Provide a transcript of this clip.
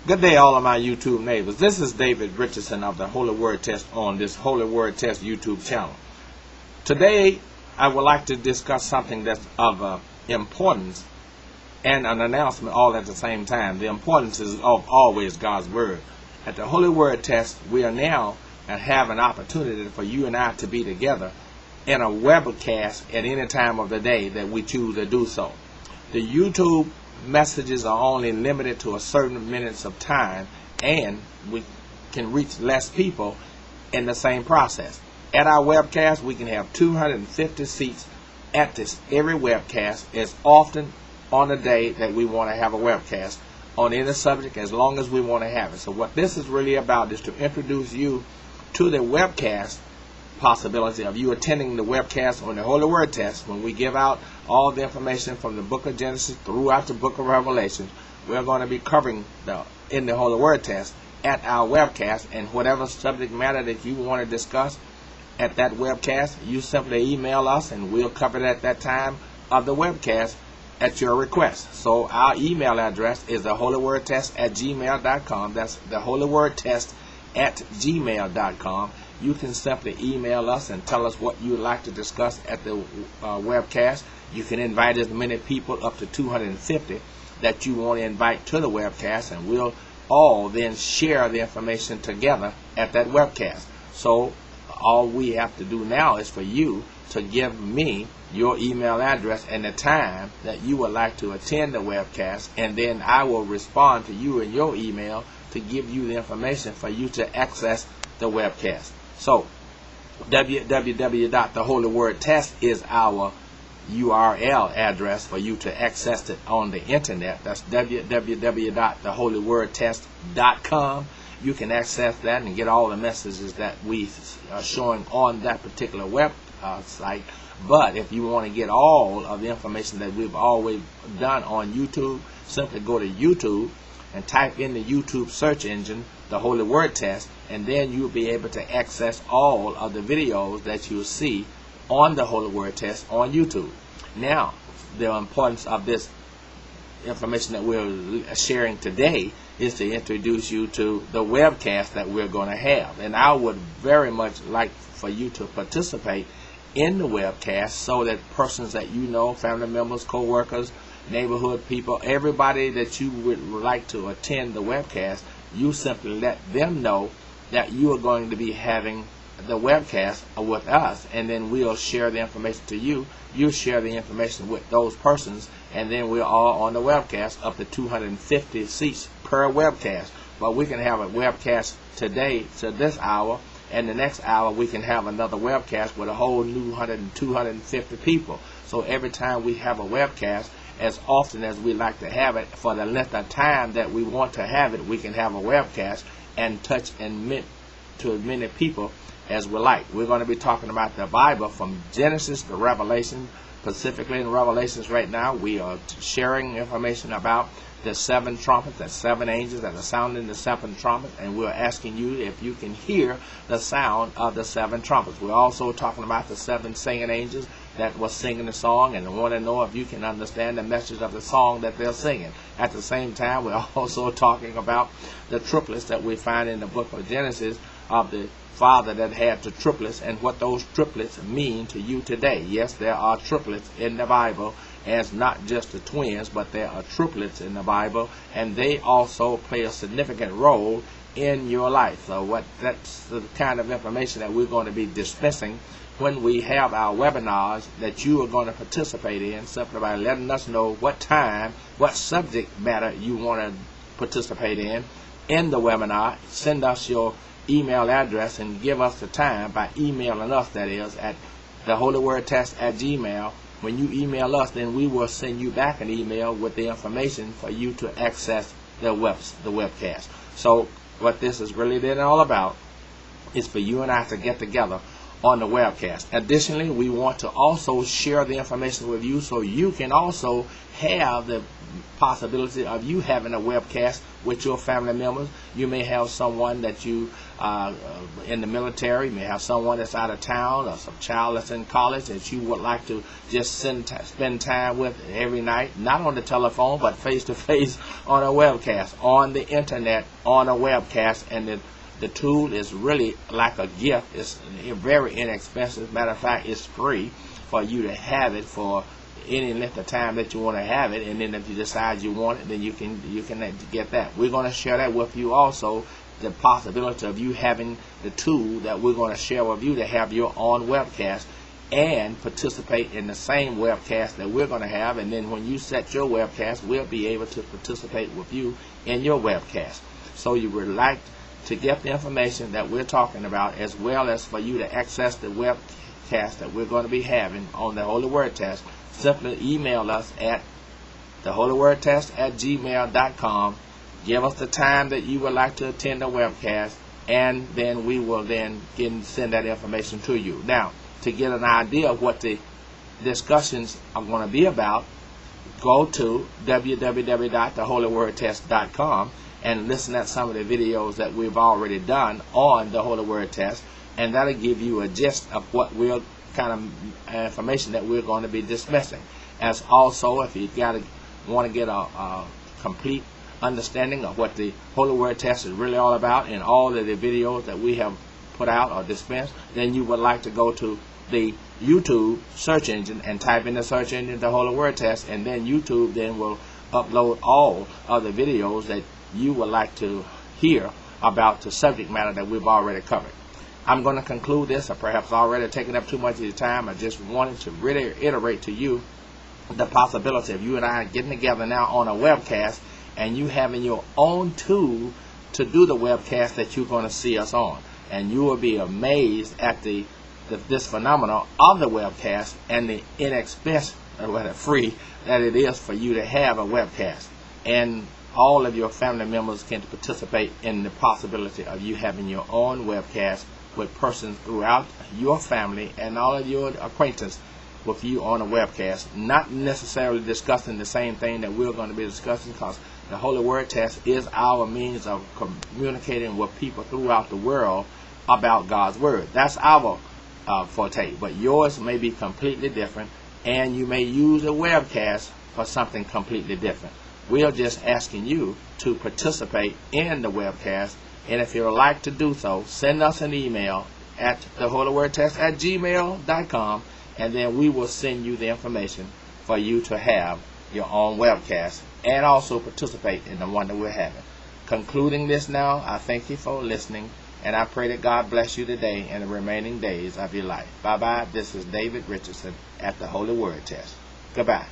Good day, all of my YouTube neighbors. This is David Richardson of the Holy Word Test on this Holy Word Test YouTube channel. Today, I would like to discuss something that's of importance and an announcement all at the same time. The importance is of always God's Word. At the Holy Word Test, we are now and have an opportunity for you and I to be together in a webcast at any time of the day that we choose to do so. The YouTube messages are only limited to a certain minutes of time, and we can reach less people in the same process. At our webcast, we can have 250 seats at this every webcast as often on the day that we want to have a webcast on any subject, as long as we want to have it. So what this is really about is to introduce you to the webcast possibility of you attending the webcast on the Holy Word Test. When we give out all the information from the book of Genesis throughout the book of Revelation, we're going to be covering in the Holy Word Test at our webcast, and whatever subject matter that you want to discuss at that webcast, you simply email us and we'll cover it at that time of the webcast at your request. So our email address is theholywordtest@gmail.com. That's theholywordtest@gmail.com. You can simply email us and tell us what you would like to discuss at the webcast. You can invite as many people, up to 250, that you want to invite to the webcast, and we'll all then share the information together at that webcast. So all we have to do now is for you to give me your email address and the time that you would like to attend the webcast, and then I will respond to you in your email to give you the information for you to access the webcast. So www.theholywordtest is our URL address for you to access it on the internet. That's www.theholywordtest.com. You can access that and get all the messages that we are showing on that particular web site. But if you want to get all of the information that we've always done on YouTube, simply go to YouTube and type in the YouTube search engine, the Holy Word Test, and then you'll be able to access all of the videos that you'll see on the Holy Word Test on YouTube. Now, the importance of this information that we're sharing today is to introduce you to the webcast that we're going to have. And I would very much like for you to participate in the webcast so that persons that you know, family members, co-workers, neighborhood people, everybody that you would like to attend the webcast, you simply let them know that you are going to be having the webcast with us, and then we'll share the information to you. You share the information with those persons, and then we're all on the webcast, up to 250 seats per webcast. But we can have a webcast today to this hour, and the next hour we can have another webcast with a whole new 100 and 250 people. So every time we have a webcast, as often as we like to have it, for the length of time that we want to have it, we can have a webcast and touch and meet to as many people as we like. We're going to be talking about the Bible from Genesis to Revelation. Specifically in Revelations right now, we are sharing information about the 7 trumpets, the 7 angels that are sounding the 7 trumpets, and we're asking you if you can hear the sound of the 7 trumpets. We're also talking about the 7 singing angels that was singing the song, and want to know if you can understand the message of the song that they're singing. At the same time, we're also talking about the triplets that we find in the book of Genesis, of the father that had the triplets, and what those triplets mean to you today. Yes, there are triplets in the Bible, as not just the twins, but there are triplets in the Bible, and they also play a significant role in your life. So that's the kind of information that we're going to be dispensing when we have our webinars that you are going to participate in, simply by letting us know what time, what subject matter you want to participate in the webinar. Send us your email address and give us the time by emailing us, that is, at theholywordtest@gmail. When you email us, then we will send you back an email with the information for you to access the webcast. So what this is really then all about is for you and I to get together on the webcast. Additionally, we want to also share the information with you so you can also have the possibility of you having a webcast with your family members. You may have someone that you in the military, you may have someone that's out of town, or some child that's in college that you would like to just spend time with every night, not on the telephone but face to face on a webcast, on the internet, on a webcast. And the tool is really like a gift. It's very inexpensive. Matter of fact, it's free for you to have it for any length of time that you want to have it, and then if you decide you want it, then you can get that. We're going to share that with you also, the possibility of you having the tool that we're going to share with you to have your own webcast and participate in the same webcast that we're going to have. And then when you set your webcast, we'll be able to participate with you in your webcast. So you would like to get the information that we're talking about, as well as for you to access the webcast that we're going to be having on the Holy Word Test. Simply email us at theholywordtest@gmail.com. Give us the time that you would like to attend the webcast, and then we will then send that information to you. Now, to get an idea of what the discussions are going to be about, go to www.theholywordtest.com and listen at some of the videos that we've already done on the Holy Word Test, and that'll give you a gist of what we'll kind of information that we're going to be discussing. As also, if you want to get a complete understanding of what the Holy Word Test is really all about, and all of the videos that we have put out or dispensed, then you would like to go to the YouTube search engine and type in the search engine the Holy Word Test, and then YouTube then will upload all of the videos that you would like to hear about the subject matter that we've already covered. I'm going to conclude this, or perhaps already taking up too much of your time. I just wanted to really iterate to you the possibility of you and I getting together now on a webcast, and you having your own tool to do the webcast that you're going to see us on. And you will be amazed at this phenomenon of the webcast and the inexpensive, or free, that it is for you to have a webcast. And all of your family members can participate in the possibility of you having your own webcast with persons throughout your family and all of your acquaintances with you on a webcast, not necessarily discussing the same thing that we're going to be discussing, because the Holy Word Test is our means of communicating with people throughout the world about God's Word. That's our forte, but yours may be completely different, and you may use a webcast for something completely different. We are just asking you to participate in the webcast, and if you would like to do so, send us an email at theholywordtest@gmail.com, and then we will send you the information for you to have your own webcast and also participate in the one that we're having. Concluding this now, I thank you for listening, and I pray that God bless you today and the remaining days of your life. Bye-bye. This is David Richardson at the Holy Word Test. Goodbye.